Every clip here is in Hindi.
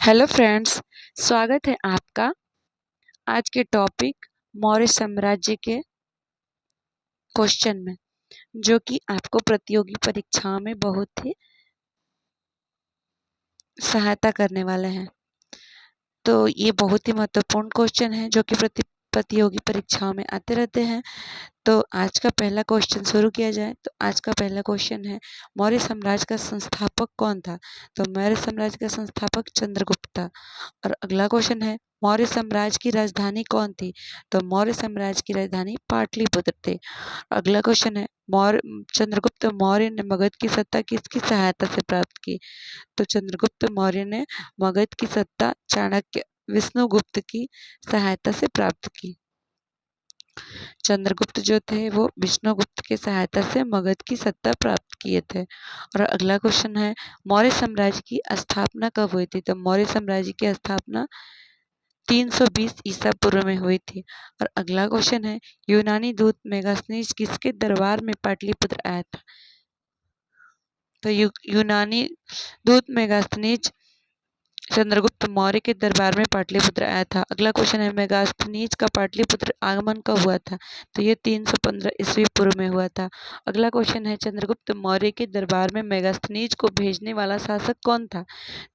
हेलो फ्रेंड्स, स्वागत है आपका आज के टॉपिक मौर्य साम्राज्य के क्वेश्चन में, जो कि आपको प्रतियोगी परीक्षाओं में बहुत ही सहायता करने वाले हैं। तो ये बहुत ही महत्वपूर्ण क्वेश्चन है जो कि प्रतियोगी परीक्षाओं में आते रहते हैं। तो आज का पहला क्वेश्चन शुरू किया जाए। तो आज का पहला क्वेश्चन है, मौर्य साम्राज्य का संस्थापक कौन था? तो मौर्य साम्राज्य का संस्थापक चंद्रगुप्त था। और अगला क्वेश्चन है, मौर्य साम्राज्य की राजधानी कौन थी? तो मौर्य साम्राज्य की राजधानी पाटलिपुत्र थी। अगला क्वेश्चन है, मौर्य चंद्रगुप्त मौर्य ने मगध की सत्ता किसकी सहायता से प्राप्त की? तो चंद्रगुप्त मौर्य ने मगध की सत्ता चाणक्य विष्णुगुप्त की सहायता से प्राप्त की। चंद्रगुप्त जो थे वो विष्णुगुप्त की सहायता से मगध की सत्ता प्राप्त किए थे। और अगला क्वेश्चन है, मौर्य साम्राज्य की स्थापना कब हुई थी? तो मौर्य साम्राज्य की स्थापना 320 ईसा पूर्व में हुई थी। और अगला क्वेश्चन है, यूनानी दूत मेगास्थनीज किसके दरबार में पाटलिपुत्र आया था? तो यूनानी दूत मेगास्थनीज चंद्रगुप्त मौर्य के दरबार में पाटलिपुत्र आया था। अगला क्वेश्चन है, मेगास्थनीज का पाटलिपुत्र आगमन कब हुआ था? तो ये 315 ईस्वी पूर्व में हुआ था। अगला क्वेश्चन है, चंद्रगुप्त मौर्य के दरबार में मेगास्थनीज को भेजने वाला शासक कौन था?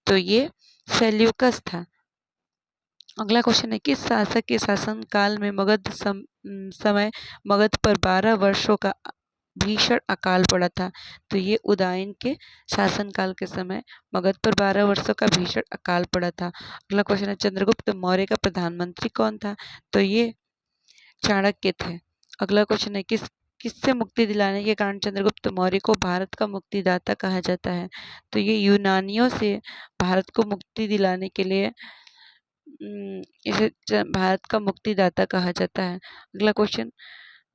तो ये सेल्यूकस था। अगला क्वेश्चन है, किस शासक के शासन काल में समय मगध पर 12 वर्षों का भीषण अकाल पड़ा था? तो ये उदयन के शासनकाल के समय मगध पर 12 वर्षों का भीषण अकाल पड़ा था। अगला क्वेश्चन है, चंद्रगुप्त मौर्य का प्रधानमंत्री कौन था? तो ये चाणक्य थे। अगला क्वेश्चन है, किससे मुक्ति दिलाने के कारण चंद्रगुप्त मौर्य को भारत का मुक्तिदाता कहा जाता है? तो ये यूनानियों से भारत को मुक्ति दिलाने के लिए इसे भारत का मुक्तिदाता कहा जाता है। अगला क्वेश्चन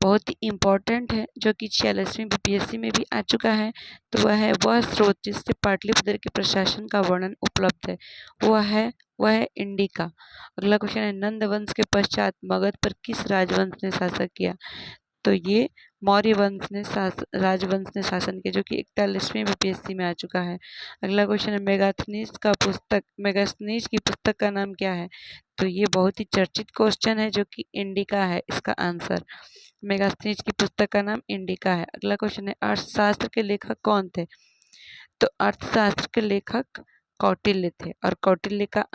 बहुत ही इम्पोर्टेंट है, जो कि 46वीं बीपीएससी में भी आ चुका है। तो वह स्रोत जिससे पाटलिपुत्र के प्रशासन का वर्णन उपलब्ध है, वह है इंडिका। अगला क्वेश्चन है, नंद वंश के पश्चात मगध पर किस राजवंश ने शासन किया? तो ये मौर्य वंश ने राजवंश ने शासन किया, जो कि 41वीं बीपीएससी में आ चुका है। अगला क्वेश्चन है, मेगास्थनीज की पुस्तक का नाम क्या है? तो ये बहुत ही चर्चित क्वेश्चन है, जो कि इंडिका है इसका आंसर। मेगास्थनीज की पुस्तक का नाम इंडिका है। अगला क्वेश्चन है, अर्थशास्त्र के लेखक कौन थे? तो अर्थशास्त्र के लेखक कौटिल्य थे। और कौटिल्य का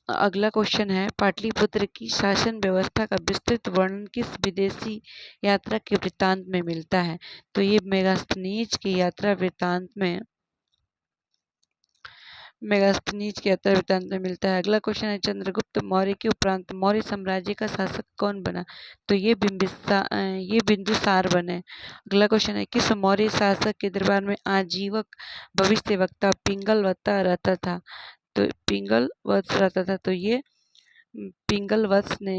अगला क्वेश्चन है, पाटलिपुत्र की शासन व्यवस्था का विस्तृत वर्णन किस विदेशी यात्रा के वृत्तांत में मिलता है? तो ये मेगास्थनीज की यात्रा वृत्तांत में मिलता है। अगला क्वेश्चन है, चंद्रगुप्त मौर्य के उपरांत मौर्य साम्राज्य का शासक कौन बना? तो ये बिंदुसार बने। अगला क्वेश्चन है, किस मौर्य शासक के दरबार में आजीवक भविष्यवक्ता पिंगलवत्ता रहता था? तो पिंगलवत्स रहता था। तो ये पिंगलवत्स ने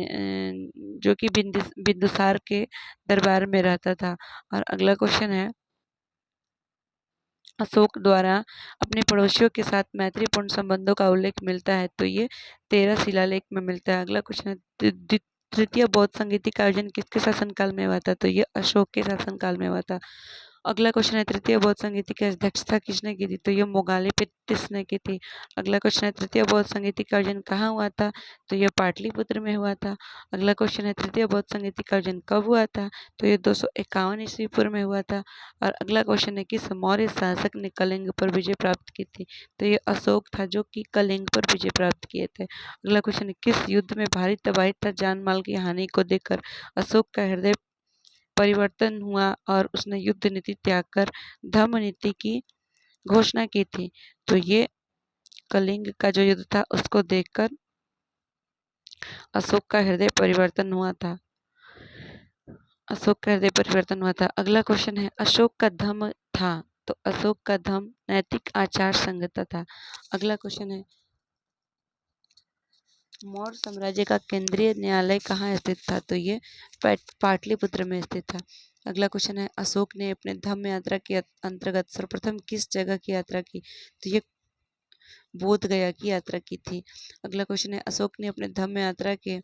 जो कि बिंदुसार के दरबार में रहता था। और अगला क्वेश्चन है, अशोक द्वारा अपने पड़ोसियों के साथ मैत्रीपूर्ण संबंधों का उल्लेख मिलता है। तो ये 13 शिलालेख में मिलता है। अगला क्वेश्चन है, तृतीय बौद्ध संगीति का आयोजन किसके शासनकाल में हुआ था? तो ये अशोक के शासनकाल में हुआ था। अगला क्वेश्चन है, तृतीय बौद्ध संगीति की अध्यक्षता किसने की थी? तो ये मोगालीपितिस ने की थी। अगला क्वेश्चन है, तृतीय बौद्ध संगीति का आयोजन कहाँ हुआ था? तो ये पाटलिपुत्र में हुआ था। अगला क्वेश्चन है, तृतीय बौद्ध संगीति का आयोजन कब हुआ था? तो ये 251 ईस्वी पूर्व में हुआ था। और अगला क्वेश्चन है, किस मौर्य शासक ने कलिंग पर विजय प्राप्त की थी? तो ये अशोक था, जो कि कलिंग पर विजय प्राप्त किए थे। अगला क्वेश्चन है, किस युद्ध में भारी तबाही तथा जान माल की हानि को देखकर अशोक का हृदय परिवर्तन हुआ और उसने युद्ध नीति त्याग कर धर्म नीति की घोषणा की थी? तो ये कलिंग का जो युद्ध था उसको देखकर अशोक का हृदय परिवर्तन हुआ था। अगला क्वेश्चन है, अशोक का धर्म था। तो अशोक का धर्म नैतिक आचार संहिता था। अगला क्वेश्चन है, मौर्य साम्राज्य का केंद्रीय न्यायालय कहाँ स्थित था? तो ये पाटलिपुत्र में स्थित था। अगला क्वेश्चन है, अशोक ने अपने धम्म यात्रा के अंतर्गत सर्वप्रथम किस जगह की यात्रा की? तो ये बोध गया की यात्रा की थी। अगला क्वेश्चन है, अशोक ने अपने धम्म यात्रा के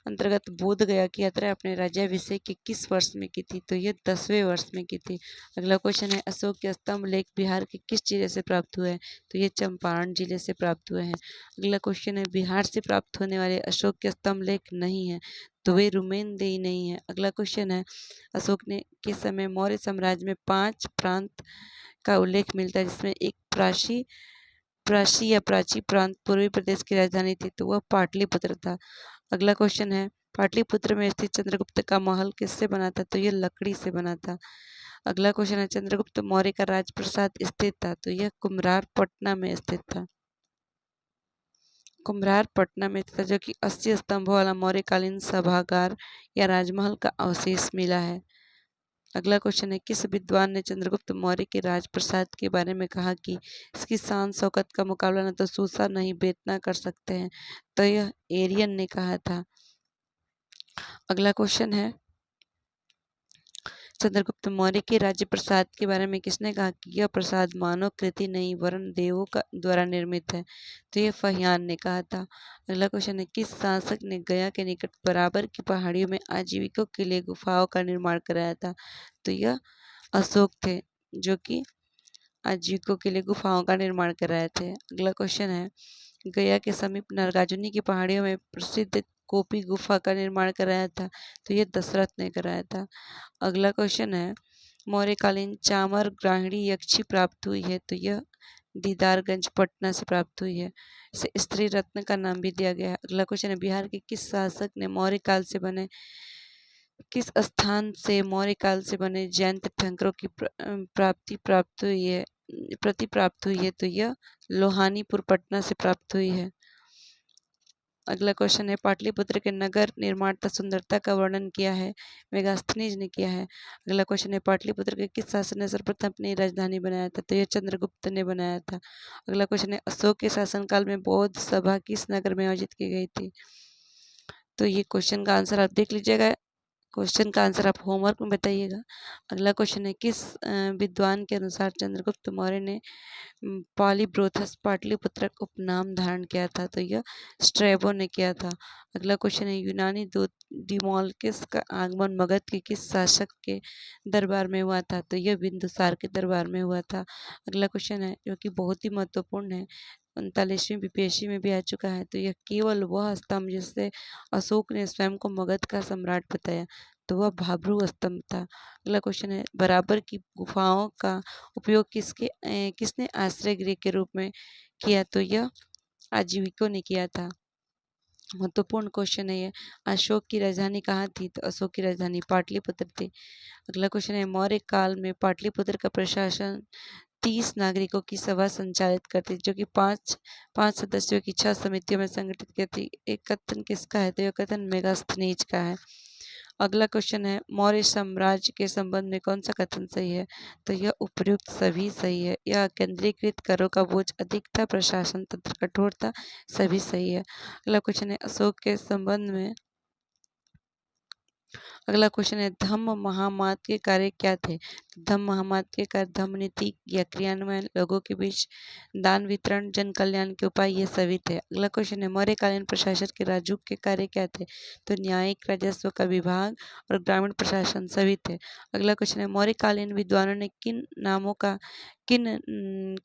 अंतर्गत बोध गया की यात्रा अपने राज्याभिषेक के किस वर्ष में की थी? तो ये 10वें वर्ष में की थी। अगला क्वेश्चन है, अशोक के स्तंभ लेख बिहार के किस जिले से प्राप्त हुए हैं? तो ये चंपारण जिले से प्राप्त हुए हैं। अगला क्वेश्चन है, बिहार से प्राप्त होने वाले अशोक के स्तंभ लेख नहीं है, तो वे रुमेनदेही नहीं है। अगला क्वेश्चन है, अशोक ने के समय मौर्य साम्राज्य में 5 प्रांत का उल्लेख मिलता है, जिसमें एक प्राची या प्राची प्रांत पूर्वी प्रदेश की राजधानी थी, तो वह पाटलिपुत्र था। अगला क्वेश्चन है, पाटलिपुत्र में स्थित चंद्रगुप्त का महल किससे बना था? तो यह लकड़ी से बना था। अगला क्वेश्चन है, चंद्रगुप्त मौर्य का राजप्रासाद स्थित था, तो यह कुम्हरार पटना में स्थित था। कुम्हरार पटना में स्थित था, जो कि 80 स्तंभों वाला मौर्यकालीन सभागार या राजमहल का अवशेष मिला है। अगला क्वेश्चन है, किस विद्वान ने चंद्रगुप्त मौर्य के राजप्रासाद के बारे में कहा कि इसकी शान शौकत का मुकाबला न तो सूसा नहीं बेतना कर सकते हैं? तो यह एरियन ने कहा था। अगला क्वेश्चन है, चंद्रगुप्त मौर्य के राज्य प्रसाद के बारे में किसने कहा कि यह प्रसाद मानव कृति नहीं वरन देवों का द्वारा निर्मित है? तो यह फहियान ने कहा था। अगला क्वेश्चन है, किस शासक ने गया के निकट बराबर की पहाड़ियों में आजीविकों के लिए गुफाओं का निर्माण कराया था? तो यह अशोक थे, जो कि आजीविकों के लिए गुफाओं का निर्माण कराए थे। अगला क्वेश्चन है, गया के समीप नागार्जुनी की पहाड़ियों में प्रसिद्ध कोपी गुफा का निर्माण कराया था? तो यह दशरथ ने कराया था। अगला क्वेश्चन है, मौर्यकालीन चामर ग्राहिणी यक्षी प्राप्त हुई है? तो यह दीदारगंज पटना से प्राप्त हुई है। इसे स्त्री रत्न का नाम भी दिया गया है। अगला क्वेश्चन है, बिहार के किस शासक ने मौर्य काल से बने किस स्थान से मौर्य काल से बने जैन तीर्थंकरों की प्राप्त हुई है प्राप्त हुई है? तो यह लोहानीपुर पटना से प्राप्त हुई है। अगला क्वेश्चन है, पाटलिपुत्र के नगर निर्माण तथा सुंदरता का वर्णन किया है? मेगास्थनीज ने किया है। अगला क्वेश्चन है, पाटलिपुत्र के किस शासक ने सर्वप्रथम अपनी राजधानी बनाया था? तो यह चंद्रगुप्त ने बनाया था। अगला क्वेश्चन है, अशोक के शासनकाल में बौद्ध सभा किस नगर में आयोजित की गई थी? तो ये क्वेश्चन का आंसर आप देख लीजिएगा। क्वेश्चन का आंसर आप होमवर्क में बताइएगा। अगला क्वेश्चन है, किस विद्वान के अनुसार चंद्रगुप्त मौर्य ने पॉलीब्रोथस पाटलिपुत्रक उपनाम धारण किया था? तो यह स्ट्रैबो ने किया था। अगला क्वेश्चन है, यूनानी दूत डिमोल्कस का आगमन मगध के किस शासक के दरबार में हुआ था? तो यह बिंदुसार के दरबार में हुआ था। अगला क्वेश्चन है, जो कि बहुत ही महत्वपूर्ण है, 39वीं बीपीएससी में भी आ चुका है, तो यह केवल वह स्तंभ जिससे अशोक ने स्वयं को मगध का सम्राट बताया, तो वह भाब्रू स्तंभ था। अगला क्वेश्चन है, बराबर की गुफाओं का उपयोग किसने आश्रय गृह के रूप में किया? तो यह आजीविकों ने किया था। महत्वपूर्ण क्वेश्चन है ये। अशोक की राजधानी कहाँ थी? तो अशोक की राजधानी पाटलिपुत्र थी। अगला क्वेश्चन है, मौर्य काल में पाटलिपुत्र का प्रशासन 30 नागरिकों की सभा संचालित करती, जो कि पांच पांच सदस्यों की 6 समितियों में संगठित करती। एक कथन किसका है? तो यह कथन मेगास्थनीज का है। अगला क्वेश्चन है, मौर्य साम्राज्य के संबंध में कौन सा कथन सही है? तो यह उपर्युक्त सभी सही है। यह केंद्रीकृत करों का बोझ अधिक था, प्रशासन तंत्र कठोर था, सभी सही है। अगला क्वेश्चन है, अशोक के संबंध में अगला क्वेश्चन है, धम्म महामाद के कार्य क्या थे? धम्म महामाद के कार्य धम्म नीति या क्रियान्वयन, लोगों के बीच दान वितरण, जन कल्याण के उपाय, ये सभी थे। अगला क्वेश्चन है, मौर्यकालीन प्रशासक के राजूक के कार्य क्या थे? तो न्यायिक, राजस्व का विभाग और ग्रामीण प्रशासन सभी थे। अगला क्वेश्चन है, मौर्यकालीन विद्वानों ने किन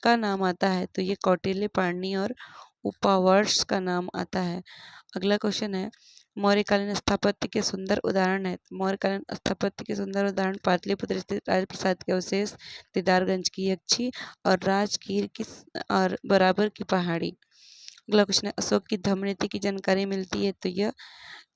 का नाम आता है? तो ये कौटिल्य, पाणिनि और उपावर्ष का नाम आता है। अगला क्वेश्चन है, मौर्यकालीन स्थापत्य के सुंदर उदाहरण है? मौर्यकालीन स्थापत्य के सुंदर उदाहरण पाटलिपुत्र स्थित राजप्रासाद के अवशेष, दीदारगंज की यक्षी और राजगीर की और बराबर की पहाड़ी। अगला क्वेश्चन है, अशोक की धम्म नीति की जानकारी मिलती है? तो यह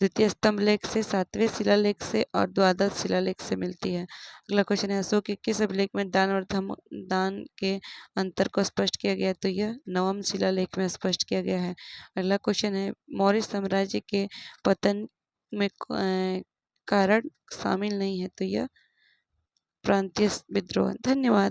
द्वितीय स्तंभ लेख से, 7वें शिलालेख से और द्वादश शिलालेख से मिलती है। अगला क्वेश्चन है, अशोक के किस अभिलेख में दान और धम्म दान के अंतर को स्पष्ट किया गया है? तो यह 9वें शिलालेख में स्पष्ट किया गया है। अगला क्वेश्चन है, मौर्य साम्राज्य के पतन में कारण शामिल नहीं है? तो यह प्रांतीय विद्रोह। धन्यवाद।